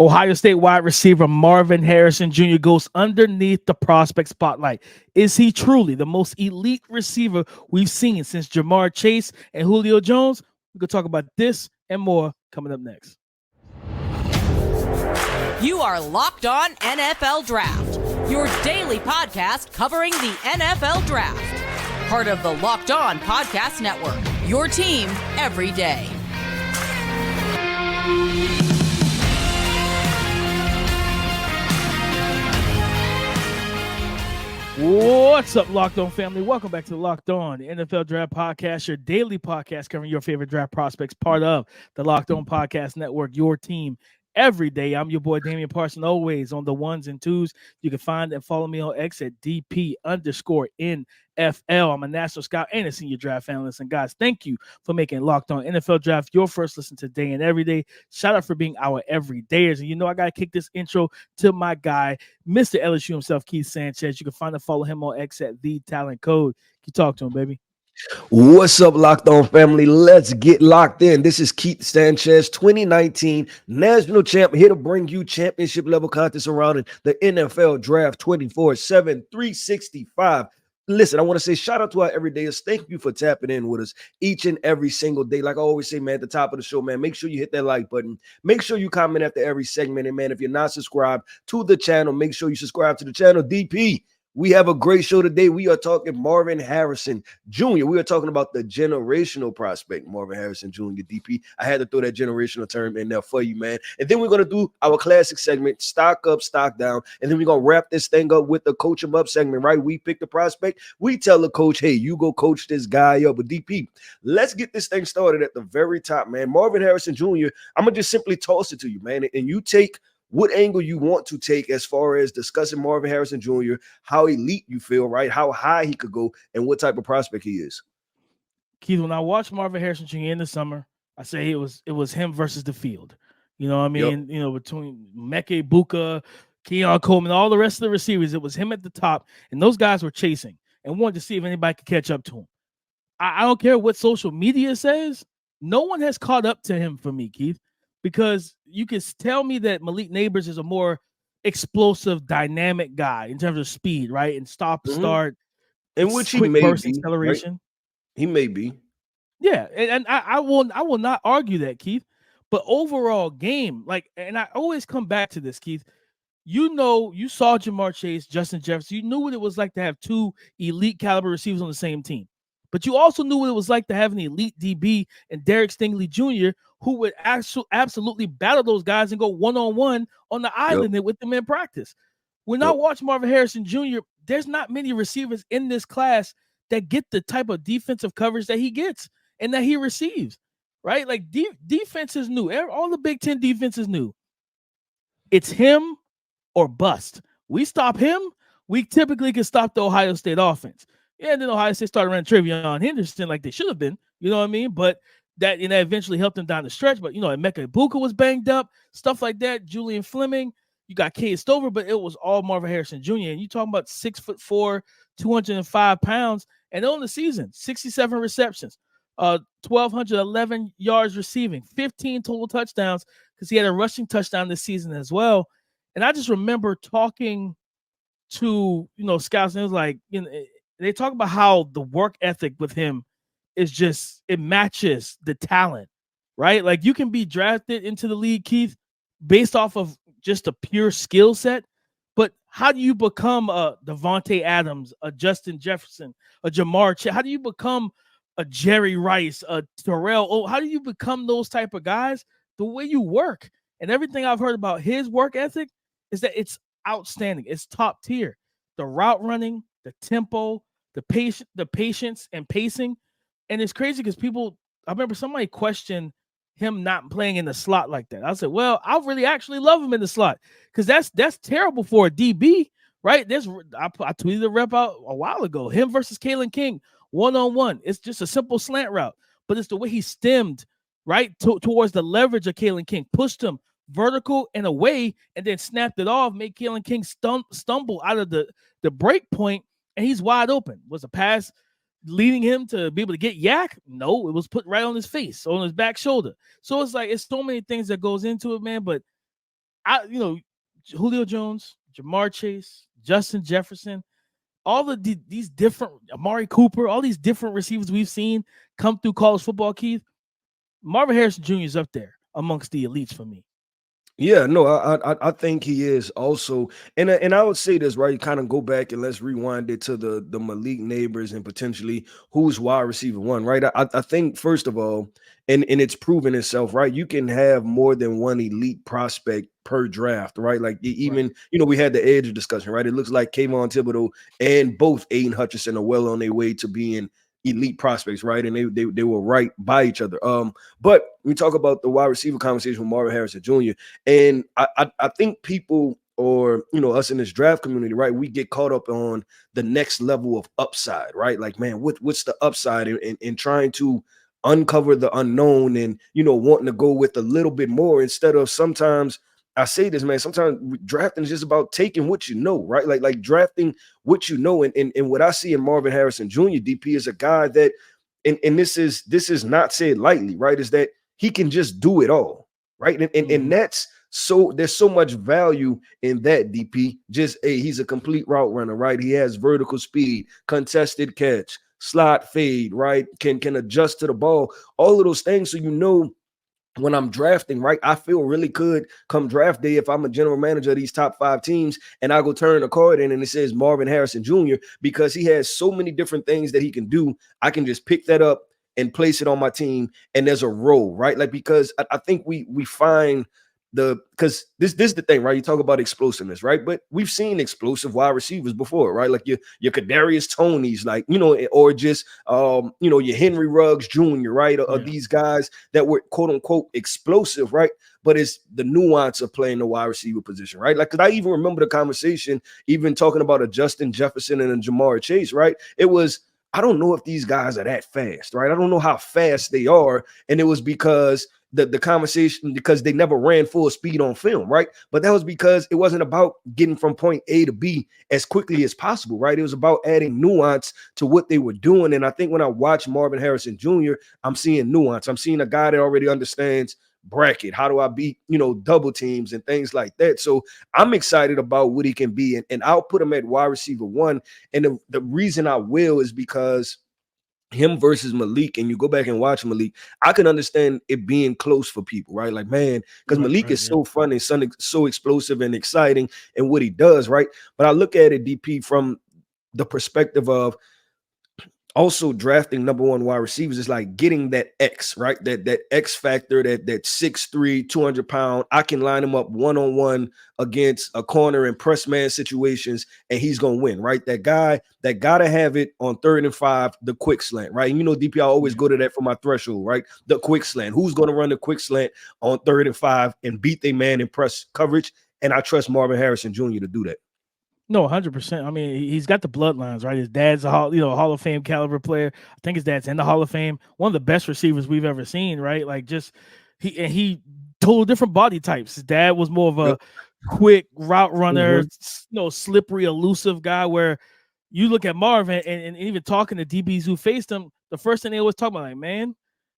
Ohio State wide receiver Marvin Harrison Jr. goes underneath the prospect spotlight. Is he truly the most elite receiver we've seen since Jamar Chase and Julio Jones? We could talk about this and more coming up next. You are Locked On NFL Draft, your daily podcast covering the NFL Draft. Part of the Locked On Podcast Network, your team every day. What's up, Locked On family? Welcome back to the Locked On the NFL Draft Podcast, your daily podcast covering your favorite draft prospects, part of the Locked On Podcast Network, your team every day. I'm your boy, Damian Parson, always on the ones and twos. You can find and follow me on X at DP_NFL. I'm a national scout and a senior draft analyst. And guys, thank you for making Locked On NFL Draft your first listen today and every day. Shout out for being our everydayers. And you know, I got to kick this intro to my guy, Mr. LSU himself, Keith Sanchez. You can find and follow him on X at The Talent Code. You talk to him, baby. What's up, Locked On family? Let's get locked in. This is Keith Sanchez, 2019 national champ, here to bring you championship level content surrounding the NFL draft 24/7, 365. Listen, I want to say shout out to our everydayers. Thank you for tapping in with us each and every single day. Like I always say, man, at the top of the show, man, make sure you hit that like button. Make sure you comment after every segment. And man, if you're not subscribed to the channel, make sure you subscribe to the channel. DP, we have a great show today. We are talking Marvin Harrison Jr. We are talking about the generational prospect, Marvin Harrison Jr., DP. I had to throw that generational term in there for you, man. And then we're going to do our classic segment, stock up, stock down. And then we're going to wrap this thing up with the coach him up segment, right? We pick the prospect. We tell the coach, hey, you go coach this guy up. But DP, let's get this thing started at the very top, man. Marvin Harrison Jr., I'm going to just simply toss it to you, man. And you take what angle you want to take as far as discussing Marvin Harrison Jr., how elite you feel, right? How high he could go and what type of prospect he is. Keith, when I watched Marvin Harrison Jr. in the summer, I say it was him versus the field. You know what I mean? Yep. You know, between Meke Buka, Keon Coleman, all the rest of the receivers, it was him at the top, and those guys were chasing and wanted to see if anybody could catch up to him. I don't care what social media says. No one has caught up to him for me, Keith. Because you can tell me that Malik Nabers is a more explosive, dynamic guy in terms of speed, right? And stop, start, and which he may burst be, acceleration. Right? He may be. Yeah, and I will not argue that, Keith. But overall game, and I always come back to this, Keith. You know, you saw Jamar Chase, Justin Jefferson. You knew what it was like to have two elite caliber receivers on the same team. But you also knew what it was like to have an elite DB and Derek Stingley Jr., who would absolutely battle those guys and go one-on-one on the island with them in practice. When I watch Marvin Harrison Jr., there's not many receivers in this class that get the type of defensive coverage that he gets and that he receives, right? Like defense is new. All the Big Ten defenses new. It's him or bust. We stop him, we typically can stop the Ohio State offense. Yeah, and then Ohio State started running TreVeyon Henderson like they should have been, you know what I mean? But that eventually helped them down the stretch. But, you know, Emeka Ibuka was banged up, stuff like that. Julian Fleming, you got Cade Stover, but it was all Marvin Harrison Jr. And you talking about 6'4", 205 pounds. And on the season, 67 receptions, 1,211 yards receiving, 15 total touchdowns because he had a rushing touchdown this season as well. And I just remember talking to, you know, scouts, and it was like, you know, they talk about how the work ethic with him is just, it matches the talent, right? Like you can be drafted into the league, Keith, based off of just a pure skill set. But how do you become a Davante Adams, a Justin Jefferson, a Jamar Chase? How do you become a Jerry Rice, a Terrell? Oh, how do you become those type of guys? The way you work. And everything I've heard about his work ethic is that it's outstanding. It's top tier. The route running, the tempo, the patience and pacing. And it's crazy because I remember somebody questioned him not playing in the slot like that. I said, well, I really actually love him in the slot because that's terrible for a DB, right? I tweeted a rep out a while ago, him versus Kalen King, one-on-one. It's just a simple slant route, but it's the way he stemmed, right, towards the leverage of Kalen King, pushed him vertical and away, and then snapped it off, made Kalen King stumble out of the break point, and he's wide open. Was a pass leading him to be able to get yak? No, it was put right on his face, on his back shoulder. So it's like, it's so many things that goes into it, man. But Julio Jones, Jamar Chase, Justin Jefferson, all of these different Amari Cooper, all these different receivers we've seen come through college football, Keith. Marvin Harrison Jr. is up there amongst the elites for me. Yeah, no, I think he is also, and I would say this, right? Kind of go back and let's rewind it to the Malik Nabers and potentially who's wide receiver one, right? I think first of all, and it's proven itself, right? You can have more than one elite prospect per draft, right? Like even we had the edge discussion, right? It looks like Kayvon Thibodeau and both Aiden Hutchinson are well on their way to being elite prospects, right? And they were right by each other. But we talk about the wide receiver conversation with Marvin Harrison Jr. And I think people, or us in this draft community, right, we get caught up on the next level of upside, right? Like, man, what's the upside in trying to uncover the unknown and wanting to go with a little bit more instead of sometimes. I say this, man. Sometimes drafting is just about taking what you know, right? Like drafting what you know. And what I see in Marvin Harrison Jr., DP, is a guy that, and this is not said lightly, right? Is that he can just do it all, right? And that's so there's so much value in that, DP. Just he's a complete route runner, right? He has vertical speed, contested catch, slot fade, right? Can adjust to the ball, all of those things. So when I'm drafting, right, I feel really good come draft day if I'm a general manager of these top 5 teams and I go turn a card in and it says Marvin Harrison Jr. because he has so many different things that he can do. I can just pick that up and place it on my team and there's a role, right? Like, because I think we find because this is the thing, right? You talk about explosiveness, right? But we've seen explosive wide receivers before, right? Like your Kadarius Tonys, like, or just your Henry Ruggs Jr., right? Or these guys that were quote unquote explosive, right? But it's the nuance of playing the wide receiver position, right? Like, because I even remember the conversation, even talking about a Justin Jefferson and a Jamar Chase, right? It was, I don't know if these guys are that fast, right? I don't know how fast they are. And it was because the conversation, because they never ran full speed on film, right? But that was because it wasn't about getting from point A to B as quickly as possible, right? It was about adding nuance to what they were doing. And I think when I watch Marvin Harrison Jr., I'm seeing nuance. I'm seeing a guy that already understands bracket. How do I beat, double teams and things like that? So I'm excited about what he can be. And I'll put him at wide receiver one. And the reason I will is because him versus Malik, and you go back and watch Malik, I can understand it being close for people, right? Like, man, because Malik is so fun and so explosive and exciting and what he does, right? But I look at it, DP, from the perspective of also drafting number one wide receivers is like getting that X, right? That X factor, that 6'3", 200-pound. I can line him up one-on-one against a corner and press man situations, and he's gonna win, right? That guy that gotta have it on 3rd and 5, the quick slant, right? And DP, I always go to that for my threshold, right? The quick slant. Who's gonna run the quick slant on 3rd and 5 and beat their man in press coverage? And I trust Marvin Harrison Jr. to do that. No, 100%. I mean, he's got the bloodlines, right? His dad's a Hall of Fame caliber player. I think his dad's in the Hall of Fame. One of the best receivers we've ever seen, right? Like, just he total different body types. His dad was more of a quick route runner, slippery, elusive guy. Where you look at Marvin and even talking to DBs who faced him, the first thing they always talk about, like, man,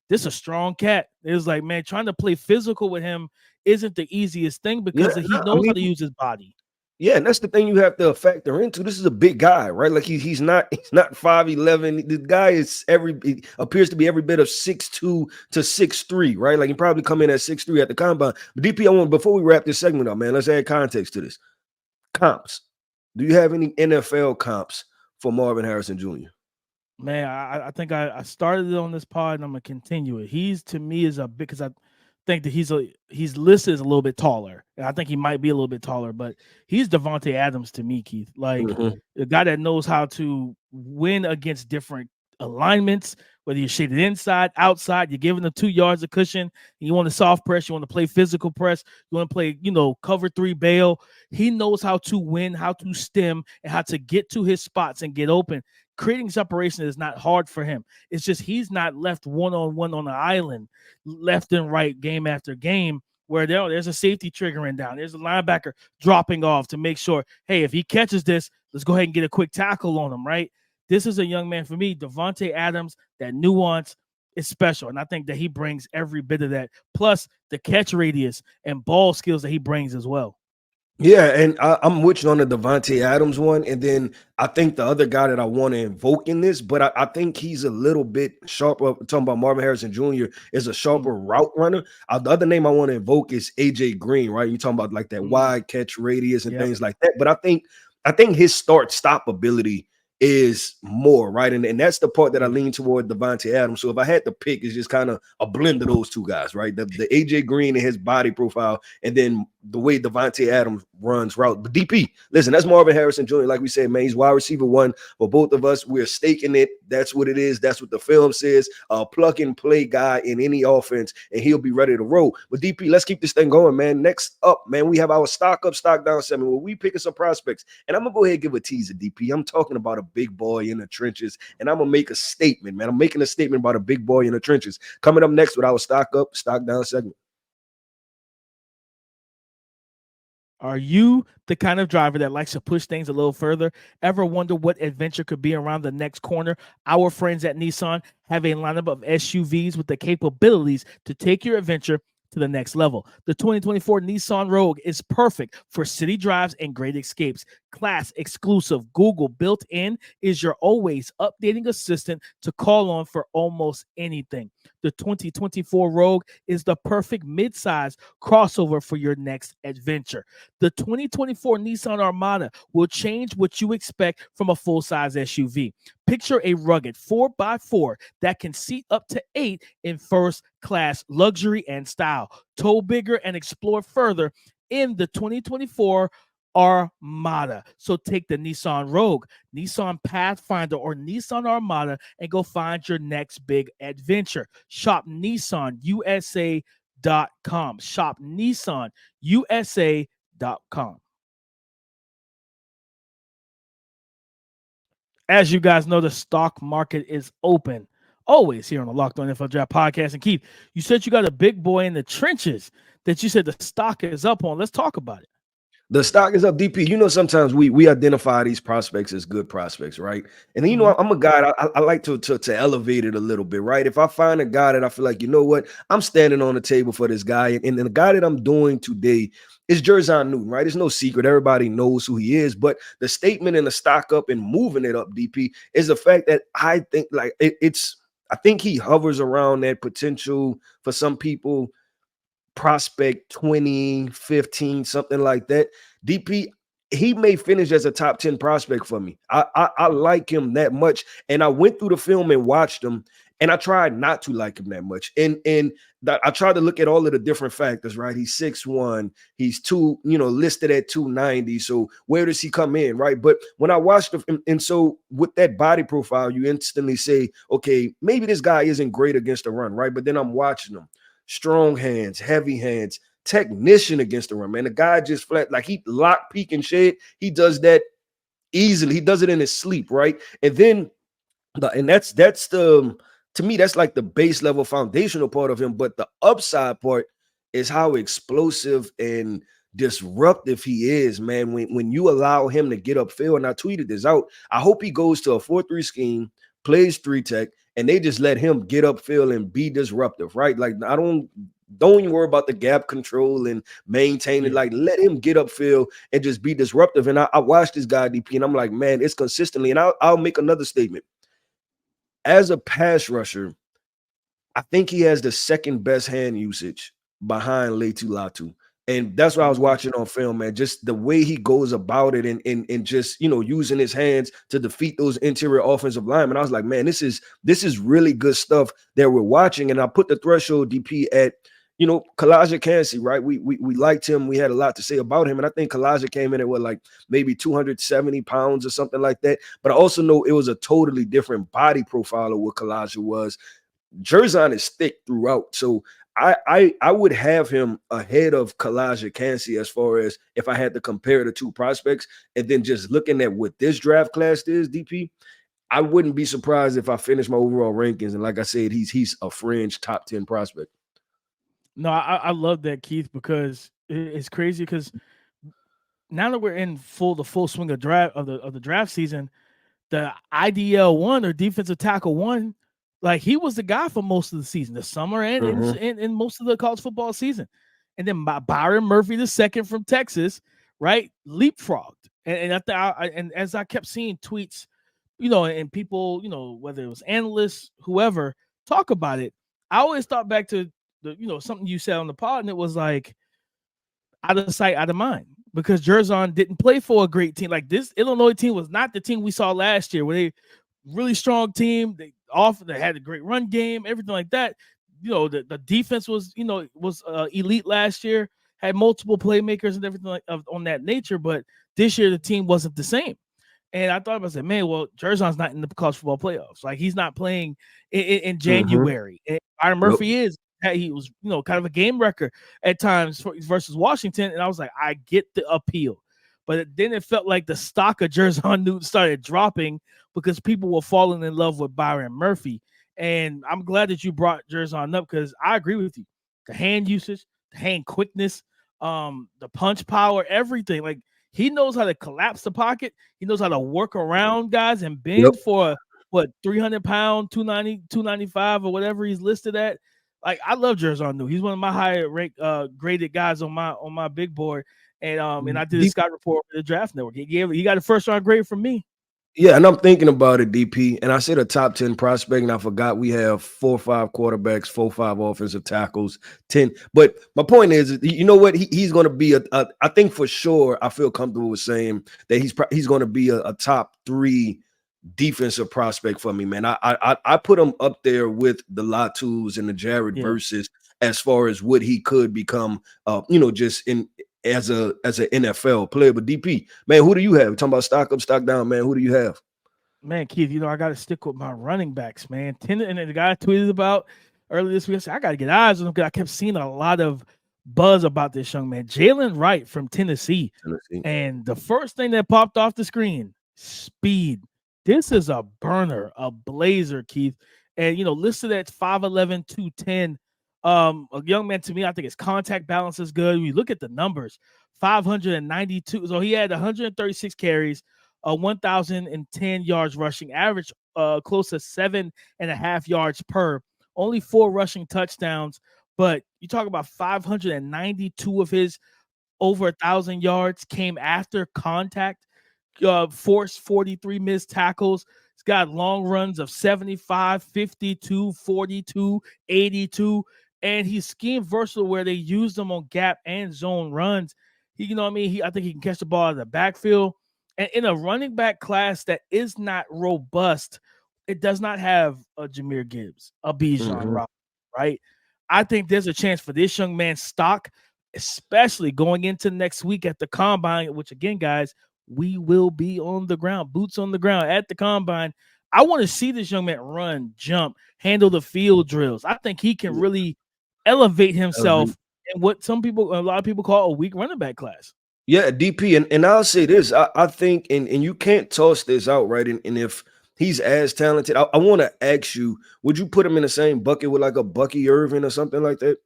this is a strong cat. It was like, man, trying to play physical with him isn't the easiest thing because he knows how to use his body. Yeah, and that's the thing you have to factor into. This is a big guy, right? Like he's not 5'11". The guy he appears to be every bit of 6'2" to 6'3", right? Like he probably come in at 6'3" at the combine. But DP, before we wrap this segment up, man, let's add context to this. Comps. Do you have any NFL comps for Marvin Harrison Jr.? Man, I think I started it on this pod and I'm gonna continue it. He's, to me, is a big, because I think that he's listed as a little bit taller, and I think he might be a little bit taller, but he's Davante Adams to me, Keith. Like a guy that knows how to win against different alignments, whether you shade it inside, outside, you're giving them 2 yards of cushion. You want to soft press, you want to play physical press, you want to play, cover 3 bail. He knows how to win, how to stem, and how to get to his spots and get open. Creating separation is not hard for him. It's just he's not left one-on-one on the island, left and right, game after game, where there's a safety triggering down. There's a linebacker dropping off to make sure, hey, if he catches this, let's go ahead and get a quick tackle on him, right? This is a young man for me, Davante Adams, that nuance, is special. And I think that he brings every bit of that, plus the catch radius and ball skills that he brings as well. Yeah, and I'm with you on the Davante Adams one, and then I think the other guy that I want to invoke in this, but I think he's a little bit sharper. Talking about Marvin Harrison Jr. is a sharper route runner. The other name I want to invoke is AJ Green, right? You talking about like that wide catch radius and things like that. But I think his start-stop ability is more, right? And that's the part that I lean toward Davante Adams. So if I had to pick, it's just kind of a blend of those two guys, right? The AJ Green and his body profile, and then the way Davante Adams runs route. But DP, listen, that's Marvin Harrison Jr. Like we said, man, he's wide receiver one for both of us. We're staking it. That's what it is. That's what the film says. Plug and play guy in any offense, and he'll be ready to roll. But DP, let's keep this thing going, man. Next up, man, we have our stock up, stock down segment where we picking some prospects. And I'm gonna go ahead and give a teaser, DP. I'm talking about a big boy in the trenches, and I'm gonna make a statement, man. I'm making a statement about a big boy in the trenches. Coming up next with our stock up, stock down segment. Are you the kind of driver that likes to push things a little further? Ever wonder what adventure could be around the next corner? Our friends at Nissan have a lineup of SUVs with the capabilities to take your adventure to the next level. The 2024 Nissan Rogue is perfect for city drives and great escapes. Class exclusive Google built-in is your always updating assistant to call on for almost anything. The 2024 Rogue is the perfect midsize crossover for your next adventure. The 2024 Nissan Armada will change what you expect from a full-size SUV. Picture a rugged 4x4 that can seat up to 8 in first-class luxury and style. Tow bigger and explore further in the 2024 Armada. So take the Nissan Rogue, Nissan Pathfinder, or Nissan Armada and go find your next big adventure. Shop NissanUSA.com. Shop NissanUSA.com. As you guys know, the stock market is open. Always here on the Locked On NFL Draft Podcast. And Keith, you said you got a big boy in the trenches that you said the stock is up on. Let's talk about it. The stock is up, DP. You know, sometimes we identify these prospects as good prospects, right? And then, you know, I'm a guy, I like to elevate it a little bit, right? If I find a guy that I feel like, you know what, I'm standing on the table for this guy. And the guy that I'm doing today is Jer'Zhan Newton, right? It's no secret. Everybody knows who he is. But the statement in the stock up and moving it up, DP, is the fact that I think like I think he hovers around that potential for some people prospect 20, 15, something like that. DP, he may finish as a top 10 prospect for me. I like him that much. And I went through the film and watched him, and I tried not to like him that much. And I tried to look at all of the different factors, right? He's 6'1", he's listed at 290. So where does he come in, right? But when I watched him, and so with that body profile, you instantly say, okay, maybe this guy isn't great against the run, right? But then I'm watching him. Strong hands, heavy hands, technician against the run, man. The guy just flat, like he lock, peek, and shed. He does that easily. He does it in his sleep, right? And then, that's to me, that's like the base level foundational part of him. But the upside part is how explosive and disruptive he is, man. When you allow him to get upfield, and I tweeted this out, I hope he goes to a 4-3 scheme, plays 3-tech, and they just let him get upfield and be disruptive, right? Like, I don't even worry about the gap control and maintaining. Like, let him get upfield and just be disruptive. And I watched this guy, DP, and I'm like, man, it's consistently. And I'll make another statement. As a pass rusher, I think he has the second best hand usage behind Laitu Latu. And that's what I was watching on film, man. Just the way he goes about it and just, using his hands to defeat those interior offensive linemen. I was like, man, this is really good stuff that we're watching. And I put the threshold, DP, at, Kalijah Kancey, right? We liked him. We had a lot to say about him. And I think Kalijah came in at maybe 270 pounds or something like that. But I also know it was a totally different body profile of what Kalijah was. Jer'Zhan is thick throughout. So I would have him ahead of Kalijah Kancey as far as if I had to compare the two prospects. And then just looking at what this draft class is, DP, I wouldn't be surprised if I finish my overall rankings. And like I said, he's a fringe top 10 prospect. No, I love that, Keith, because it's crazy because now that we're in the full swing of the draft season, the IDL 1 or defensive tackle 1, Like he was the guy for most of the season, the summer and in most of the college football season. And then Byron Murphy II from Texas, right, leapfrogged. And and as I kept seeing tweets, and people, whether it was analysts, whoever, talk about it, I always thought back to something you said on the pod, and it was like out of sight, out of mind, because Jer'Zhan didn't play for a great team. Like this Illinois team was not the team we saw last year, where they really strong team. They had a great run game, everything like that. The defense was elite last year, had multiple playmakers and everything on that nature. But this year the team wasn't the same. And I thought, I said, man, well, Jer'Zhan's not in the college football playoffs. Like he's not playing in January. And Byron Murphy is. He was, kind of a game wrecker at times versus Washington. And I was like, I get the appeal. But then it felt like the stock of Jer'Zhan Newton started dropping because people were falling in love with Byron Murphy. And I'm glad that you brought Jer'Zhan up because I agree with you. The hand usage, the hand quickness, the punch power, everything. Like he knows how to collapse the pocket. He knows how to work around guys and bend for 300 pound, 290, 295 or whatever he's listed at. Like I love Jer'Zhan Newton. He's one of my higher ranked graded guys on my big board. And I did a scout report for the Draft Network. He got a first round grade from me. Yeah, and I'm thinking about it, DP. And I said a top 10 prospect, and I forgot we have 4 or 5 quarterbacks, 4 or 5 offensive tackles, 10. But my point is, you know what? He's going to be I think for sure, I feel comfortable with saying that he's going to be a top 3 defensive prospect for me, man. I put him up there with the Latus and the Jared Versus as far as what he could become, just as an NFL player. But DP, man, who do you have? We're talking about stock up, stock down, man. Who do you have? Man, Keith, I got to stick with my running backs, man. And the guy I tweeted about earlier this week, I said, I got to get eyes on him because I kept seeing a lot of buzz about this young man, Jaylen Wright from Tennessee. And the first thing that popped off the screen, speed. This is a burner, a blazer, Keith. And, listed at 5'11", 210. A young man, to me, I think his contact balance is good. We look at the numbers, 592. So he had 136 carries, 1,010 yards rushing, average close to 7.5 yards per. Only 4 rushing touchdowns. But you talk about 592 of his over 1,000 yards came after contact. Forced 43 missed tackles. He's got long runs of 75, 52, 42, 82. And he's scheme versatile where they use him on gap and zone runs. I think he can catch the ball out of the backfield. And in a running back class that is not robust, it does not have a Jahmyr Gibbs, a Bijan, right? I think there's a chance for this young man's stock, especially going into next week at the Combine, which again, guys, we will be on the ground, boots on the ground at the Combine. I want to see this young man run, jump, handle the field drills. I think he can really elevate himself in what a lot of people call a weak running back class. Yeah, DP, and I'll say this. I think, and you can't toss this out, right? And if he's as talented, I want to ask you, would you put him in the same bucket with like a Bucky Irvin or something like that?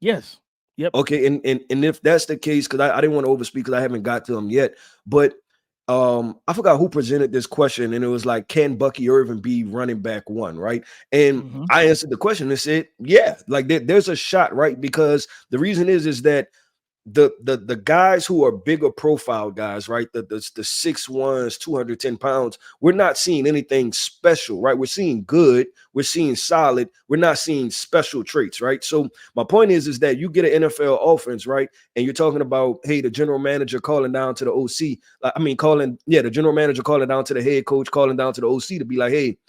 Yes. Yep. Okay, and if that's the case, because I didn't want to overspeak because I haven't got to him yet, but I forgot who presented this question, and it was like, can Bucky Irvin be running back 1, right? And I answered the question and said, yeah, like there's a shot, right? Because the reason is that the guys who are bigger profile guys, right? The 6'1", 210 pounds, we're not seeing anything special, right? We're seeing good, we're seeing solid, we're not seeing special traits, right? So my point is that you get an NFL offense, right? And you're talking about, hey, the general manager calling down to the OC, the general manager calling down to the head coach, calling down to the OC to be like, hey,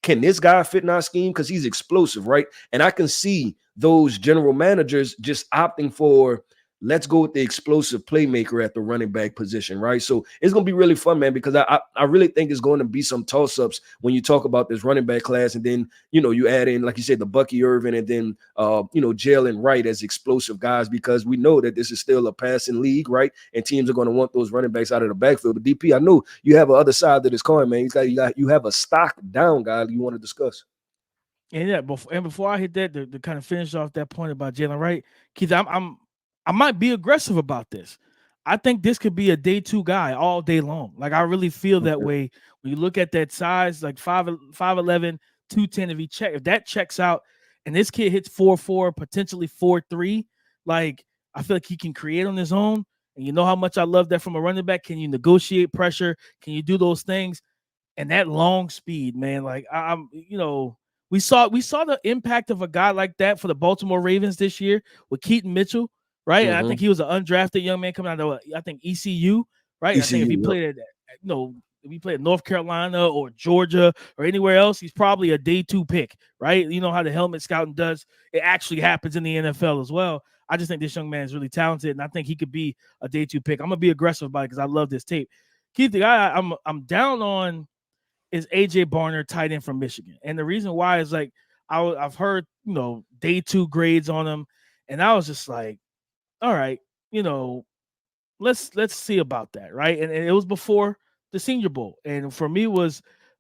can this guy fit in our scheme? Because he's explosive, right? And I can see those general managers just opting for, let's go with the explosive playmaker at the running back position, right? So it's going to be really fun, man, because I really think it's going to be some toss-ups when you talk about this running back class. And then, you add in, like you said, the Bucky Irvin and then, Jaylen Wright as explosive guys, because we know that this is still a passing league, right? And teams are going to want those running backs out of the backfield. But DP, I know you have a other side to this coin, man. You have a stock down guy you want to discuss. And before I hit that, to kind of finish off that point about Jaylen Wright, Keith, I might be aggressive about this. I think this could be a day 2 guy all day long. Like I really feel that way when you look at that size, like 5'11", 210 if that checks out and this kid hits 4.4, potentially 4.3, like I feel like he can create on his own. And you know how much I love that from a running back. Can you negotiate pressure? Can you do those things? And that long speed, man, like I'm, we saw the impact of a guy like that for the Baltimore Ravens this year with Keaton Mitchell, right? And I think he was an undrafted young man coming out of, I think, ECU, right? I think if he played at, if he played at North Carolina or Georgia or anywhere else, he's probably a day 2 pick, right? You know how the helmet scouting does. It actually happens in the NFL as well. I just think this young man is really talented, and I think he could be a day 2 pick. I'm going to be aggressive about it because I love this tape. Keith, the guy I'm down on is AJ Barner, tight end from Michigan. And the reason why is like I've heard, day 2 grades on him, and I was just like, all right, let's see about that, right? And it was before the Senior Bowl. And for me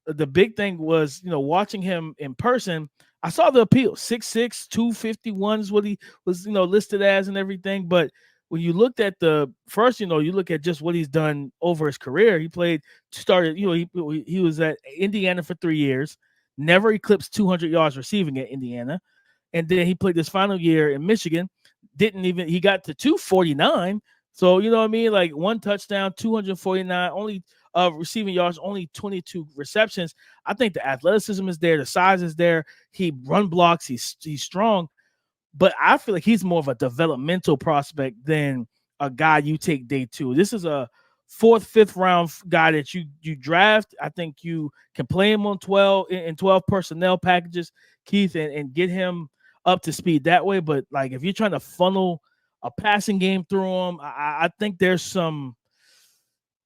the big thing was, watching him in person, I saw the appeal. 6'6", 251 is what he was, listed as and everything. But when you looked at the first, you look at just what he's done over his career. He started, he was at Indiana for 3 years, never eclipsed 200 yards receiving at Indiana. And then he played this final year in Michigan. He got to 249. So, you know what I mean? Like 1 touchdown, 249, only receiving yards, only 22 receptions. I think the athleticism is there. The size is there. He run blocks. He's strong. But I feel like he's more of a developmental prospect than a guy you take day 2. This is a 4th, 5th round guy that you draft. I think you can play him on 12 personnel packages, Keith, and get him up to speed that way. But like if you're trying to funnel a passing game through him, I think there's some.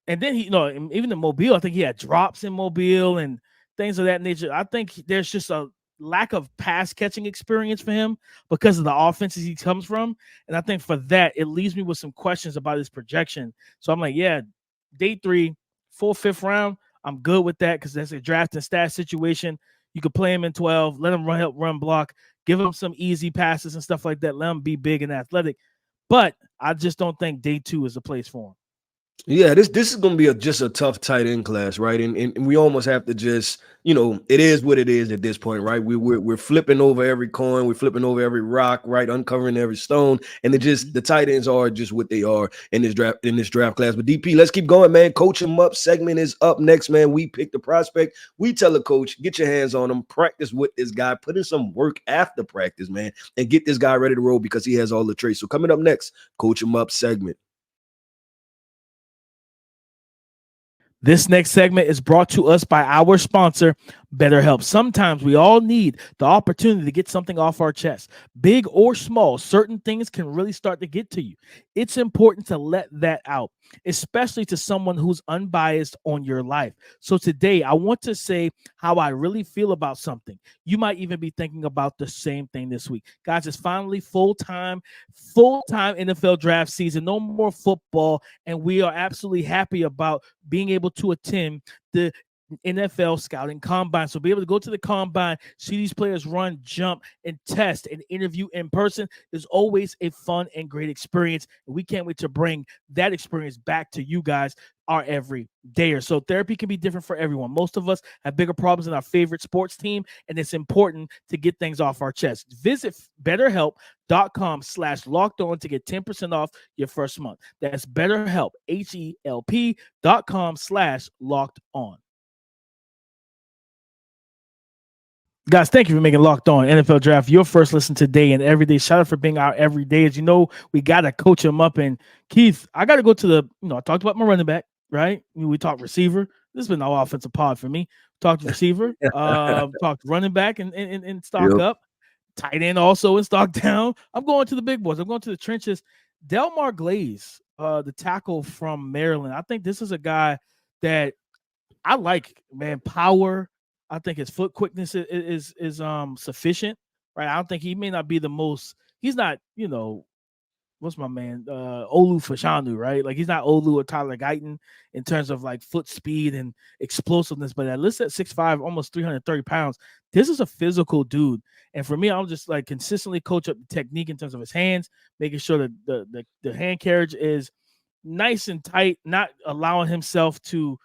And then even in Mobile, I think he had drops in Mobile and things of that nature. I think there's just a lack of pass catching experience for him because of the offenses he comes from. And I think for that, it leaves me with some questions about his projection. So I'm like, yeah, day 3, 4th, 5th round, I'm good with that because that's a draft and stat situation. You could play him in 12, let him help run block, give him some easy passes and stuff like that. Let him be big and athletic. But I just don't think day 2 is the place for him. Yeah, this is going to be just a tough tight end class, right? And we almost have to just, it is what it is at this point, right? We're flipping over every coin, we're flipping over every rock, right? Uncovering every stone, and the tight ends are just what they are in this draft class. But DP, let's keep going, man. Coach 'em up segment is up next, man. We pick the prospect, we tell the coach, get your hands on him, practice with this guy, put in some work after practice, man, and get this guy ready to roll because he has all the traits. So coming up next, Coach 'em up segment. This next segment is brought to us by our sponsor, BetterHelp. Sometimes we all need the opportunity to get something off our chest. Big or small, certain things can really start to get to you. It's important to let that out, especially to someone who's unbiased on your life. So today, I want to say how I really feel about something. You might even be thinking about the same thing this week. Guys, it's finally full-time NFL draft season. No more football, and we are absolutely happy about being able to attend the NFL scouting combine. So be able to go to the combine, see these players run, jump, and test and interview in person is always a fun and great experience. And we can't wait to bring that experience back to you guys, our everydayers. So therapy can be different for everyone. Most of us have bigger problems than our favorite sports team, and it's important to get things off our chest. Visit BetterHelp.com/lockedon to get 10% off your first month. That's BetterHelp, HELP.com/lockedon. Guys, thank you for making Locked On NFL Draft your first listen today and every day. Shout out for being our every day. As you know, we got to coach him up. And Keith, I got to go to the, I talked about my running back, right? We talked receiver. This has been no offensive pod for me. Talked receiver, talked running back and stock up. Tight end also in stock down. I'm going to the big boys. I'm going to the trenches. Delmar Glaze, the tackle from Maryland. I think this is a guy that I like, man. Power. I think his foot quickness is sufficient, right? I don't think he may not be the most. He's not, what's my man, Olu Fashanu, right? Like he's not Olu or Tyler Guyton in terms of like foot speed and explosiveness. But at least at 6'5", almost 330 pounds, this is a physical dude. And for me, I'll just like consistently coach up the technique in terms of his hands, making sure that the hand carriage is nice and tight, not allowing himself to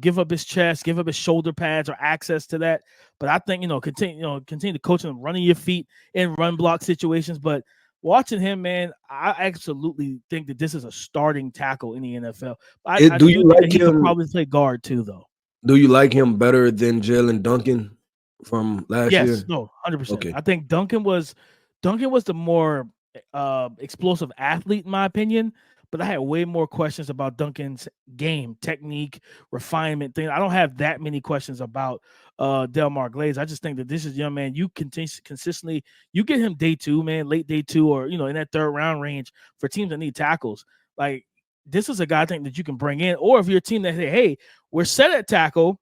give up his chest, give up his shoulder pads or access to that. But I think, continue to coach him, running your feet in run block situations. But watching him, man, I absolutely think that this is a starting tackle in the NFL. I Do do you think that like he could him? probably play guard too, though. Do you like him better than Jalen Duncan from last Yes, year? no, 100%. Okay. I think Duncan was the more explosive athlete, in my opinion. But I had way more questions about Duncan's game, technique, refinement thing. I don't have that many questions about Delmar Glaze. I just think that this is young man. You consistently, you get him day 2, man, late day 2, or in that 3rd round range for teams that need tackles. Like, this is a guy I think that you can bring in, or if you're a team that say, hey, we're set at tackle.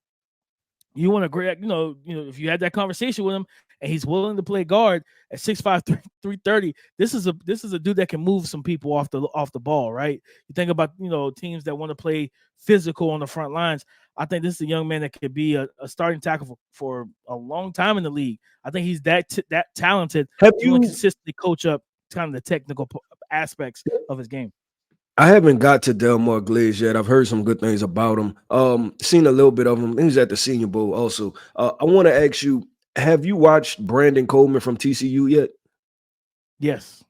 You want to grab, if you had that conversation with him and he's willing to play guard at 6'5", 330, this is a dude that can move some people off the ball, right? You think about, teams that want to play physical on the front lines. I think this is a young man that could be a starting tackle for a long time in the league. I think he's that talented. Have You want to you? consistently coach up kind of the technical aspects of his game. I haven't got to Delmar Glaze yet. I've heard some good things about him. Seen a little bit of him. He was at the Senior Bowl also. I want to ask you, have you watched Brandon Coleman from TCU yet? Yes.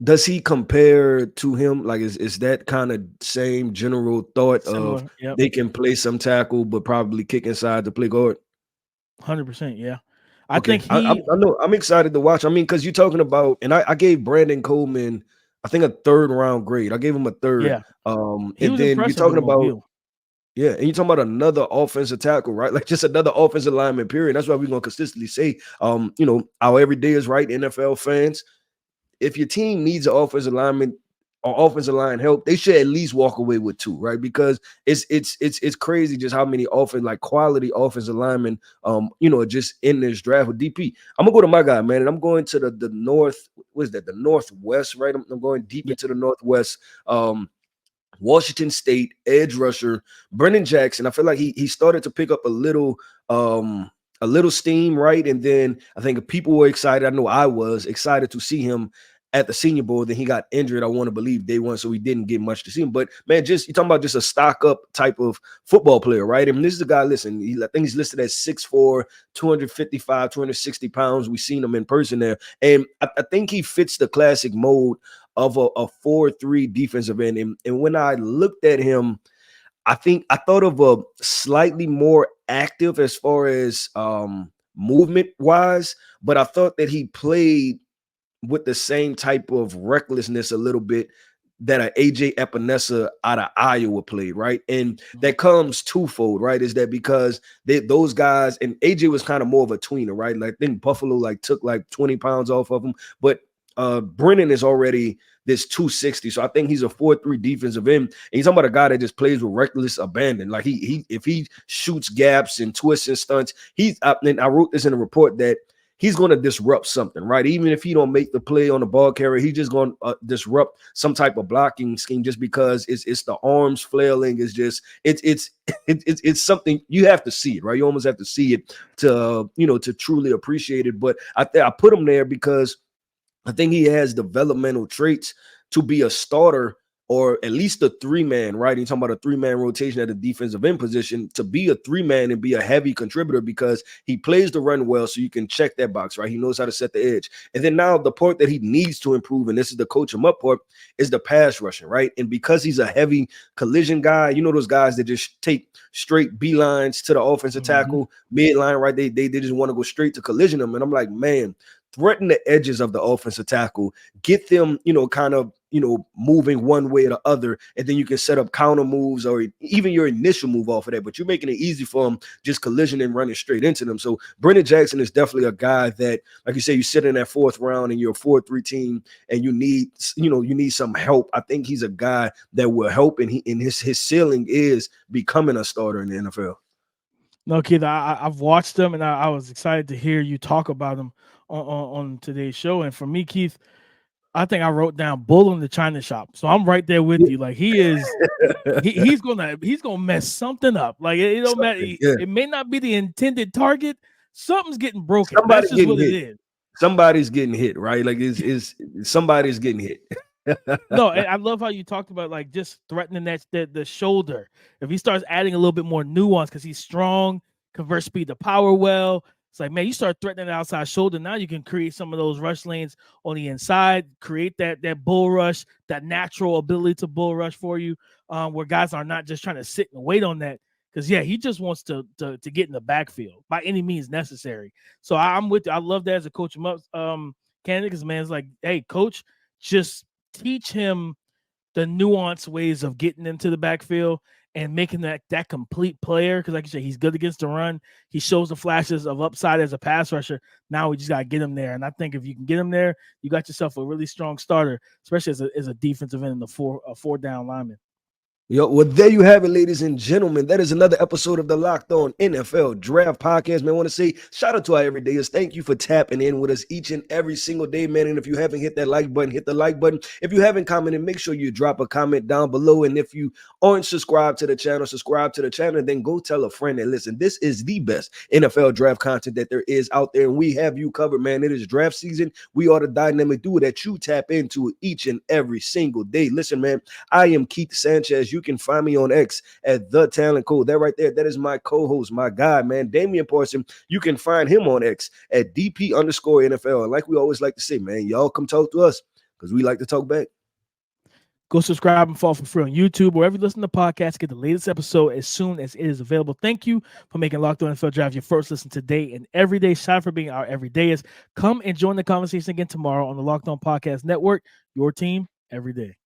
Does he compare to him? Like, is that kind of same general thought Similar. of Yep. they can play some tackle, but probably kick inside to play guard? 100%. Yeah. I Okay. think I know. I'm excited to watch. I mean, because you're talking about, and I gave Brandon Coleman, I think, a 3rd round grade. I gave him a 3rd. Yeah. He And was then you're impressive talking in about, Mobile. yeah, and you're talking about another offensive tackle, right? Like just another offensive lineman, period. That's why we're gonna consistently say, our every day is right, NFL fans. If your team needs an offensive lineman or offensive line help, they should at least walk away with 2, right? Because it's crazy just how many quality offensive linemen, just in this draft with DP. I'm gonna go to my guy, man, and I'm going to the north. What is that? The northwest, right? I'm going deep into the northwest. Washington State edge rusher Brennan Jackson. I feel like he started to pick up a little steam, right? And then I think people were excited. I know I was excited to see him at the Senior Bowl. Then he got injured, I want to believe, day 1, so we didn't get much to see him. But man, you're talking about just a stock up type of football player, right? I mean, this is a guy, listen, I think he's listed at 6'4", 255, 260 pounds. We've seen him in person there. And I think he fits the classic mold of a 4-3 defensive end. And when I looked at him, I thought of a slightly more active as far as movement wise, but I thought that he played with the same type of recklessness a little bit that a AJ Epinesa out of Iowa played, right? And that comes twofold, right? Is that because those guys, and AJ was kind of more of a tweener, right? Like I think Buffalo took 20 pounds off of him, but Brennan is already this 260, so I think he's a 4-3 defensive end. And he's talking about a guy that just plays with reckless abandon. Like if he shoots gaps and twists and stunts, and I wrote this in a report that he's going to disrupt something, right? Even if he don't make the play on the ball carrier, he's just going to disrupt some type of blocking scheme just because it's the arms flailing. It's something you have to see it, right? You almost have to see it to truly appreciate it. But I put him there because I think he has developmental traits to be a starter or at least a 3-man, right? You're talking about a 3-man rotation at the defensive end position, to be a 3-man and be a heavy contributor because he plays the run well, so you can check that box, right? He knows how to set the edge. And then now the part that he needs to improve, and this is the coach him up part, is the pass rushing, right? And because he's a heavy collision guy, those guys that just take straight beelines to the offensive tackle, midline, right? They just want to go straight to collision them. And I'm like, man, threaten the edges of the offensive tackle, get them, kind of, moving one way or the other, and then you can set up counter moves or even your initial move off of that. But you're making it easy for them, just collision and running straight into them. So Brennan Jackson is definitely a guy that, like you say, you sit in that 4th round and you're a 4-3 team and you need some help. I think he's a guy that will help, and his ceiling is becoming a starter in the NFL. No, kid, I've watched him, and I was excited to hear you talk about him on today's show. And for me, Keith, I think I wrote down bull in the China shop. So I'm right there with you. Like he's gonna mess something up. Like it don't matter. It may not be the intended target. Something's getting broken. That's just what it is. Somebody's getting hit, right? Like somebody's getting hit. No, and I love how you talked about like just threatening the shoulder. If he starts adding a little bit more nuance because he's strong, convert speed to power well. It's like, man, you start threatening the outside shoulder. Now you can create some of those rush lanes on the inside, create that bull rush, that natural ability to bull rush for you, where guys are not just trying to sit and wait on that. Because yeah, he just wants to get in the backfield by any means necessary. So I'm with you. I love that as a coach him up candidate, because man, it's like, hey, coach, just teach him the nuanced ways of getting into the backfield and making that complete player. Because like you said, he's good against the run. He shows the flashes of upside as a pass rusher. Now we just got to get him there. And I think if you can get him there, you got yourself a really strong starter, especially as a defensive end in the four down lineman. Yo, well, there you have it, ladies and gentlemen. That is another episode of the Locked On NFL Draft Podcast. Man, I want to say shout out to our everydayers. Thank you for tapping in with us each and every single day, man. And if you haven't hit that like button, hit the like button. If you haven't commented, make sure you drop a comment down below. And if you aren't subscribed to the channel, subscribe to the channel. And then go tell a friend that, listen, this is the best NFL draft content that there is out there. And we have you covered, man. It is draft season. We are the dynamic duo that you tap into each and every single day. Listen, man, I am Keith Sanchez. You can find me on X at The Talent Code. That right there, that is my co-host, my guy, man, Damian Parson. You can find him on X at DP_NFL. And like we always like to say, man, y'all come talk to us because we like to talk back. Go subscribe and follow for free on YouTube. Wherever you listen to podcasts, get the latest episode as soon as it is available. Thank you for making Locked On NFL Draft your first listen today and every day. Shout out for being our everydayers. Come and join the conversation again tomorrow on the Locked On Podcast Network. Your team every day.